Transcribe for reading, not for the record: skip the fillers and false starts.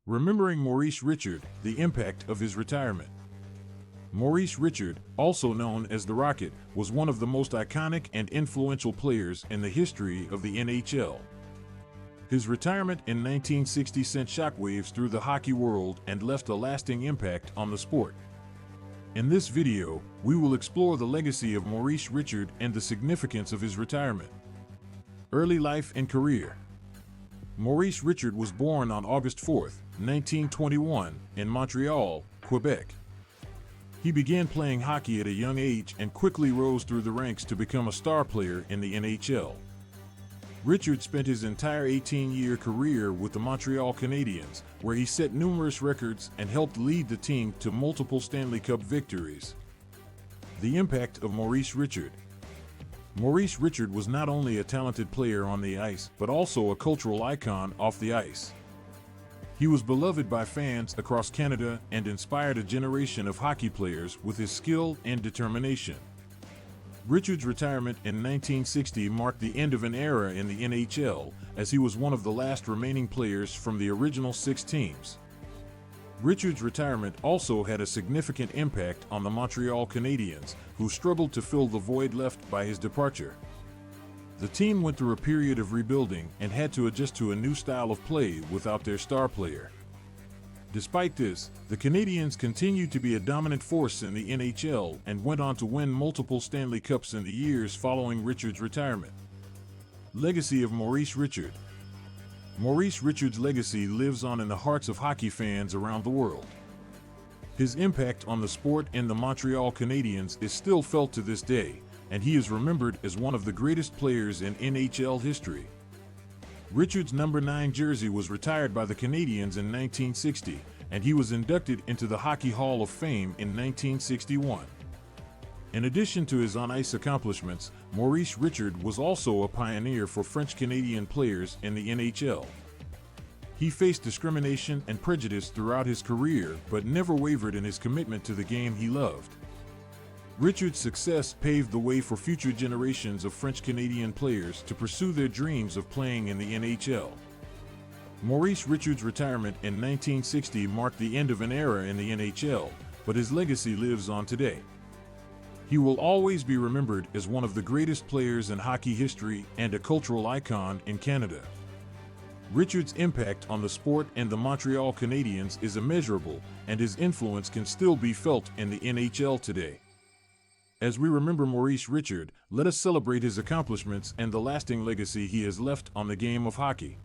Remembering Maurice Richard, the impact of his retirement. Maurice Richard, also known as the Rocket, was one of the most iconic and influential players in the history of the NHL. His retirement in 1960 sent shockwaves through the hockey world and left a lasting impact on the sport. In this video, we will explore the legacy of Maurice Richard and the significance of his retirement. Early life and career. Maurice Richard was born on August 4, 1921, in Montreal, Quebec. He began playing hockey at a young age and quickly rose through the ranks to become a star player in the NHL. Richard spent his entire 18-year career with the Montreal Canadiens, where he set numerous records and helped lead the team to multiple Stanley Cup victories. The impact of Maurice Richard. Maurice Richard was not only a talented player on the ice, but also a cultural icon off the ice. He was beloved by fans across Canada and inspired a generation of hockey players with his skill and determination. Richard's retirement in 1960 marked the end of an era in the NHL, as he was one of the last remaining players from the original 6 teams. Richard's retirement also had a significant impact on the Montreal Canadiens, who struggled to fill the void left by his departure. The team went through a period of rebuilding and had to adjust to a new style of play without their star player. Despite this, the Canadiens continued to be a dominant force in the NHL and went on to win multiple Stanley Cups in the years following Richard's retirement. Legacy of Maurice Richard. Maurice Richard's legacy lives on in the hearts of hockey fans around the world. His impact on the sport and the Montreal Canadiens is still felt to this day, and he is remembered as one of the greatest players in NHL history. Richard's number 9 jersey was retired by the Canadiens in 1960, and he was inducted into the Hockey Hall of Fame in 1961. In addition to his on-ice accomplishments, Maurice Richard was also a pioneer for French-Canadian players in the NHL. He faced discrimination and prejudice throughout his career, but never wavered in his commitment to the game he loved. Richard's success paved the way for future generations of French-Canadian players to pursue their dreams of playing in the NHL. Maurice Richard's retirement in 1960 marked the end of an era in the NHL, but his legacy lives on today. He will always be remembered as one of the greatest players in hockey history and a cultural icon in Canada. Richard's impact on the sport and the Montreal Canadiens is immeasurable, and his influence can still be felt in the NHL today. As we remember Maurice Richard, let us celebrate his accomplishments and the lasting legacy he has left on the game of hockey.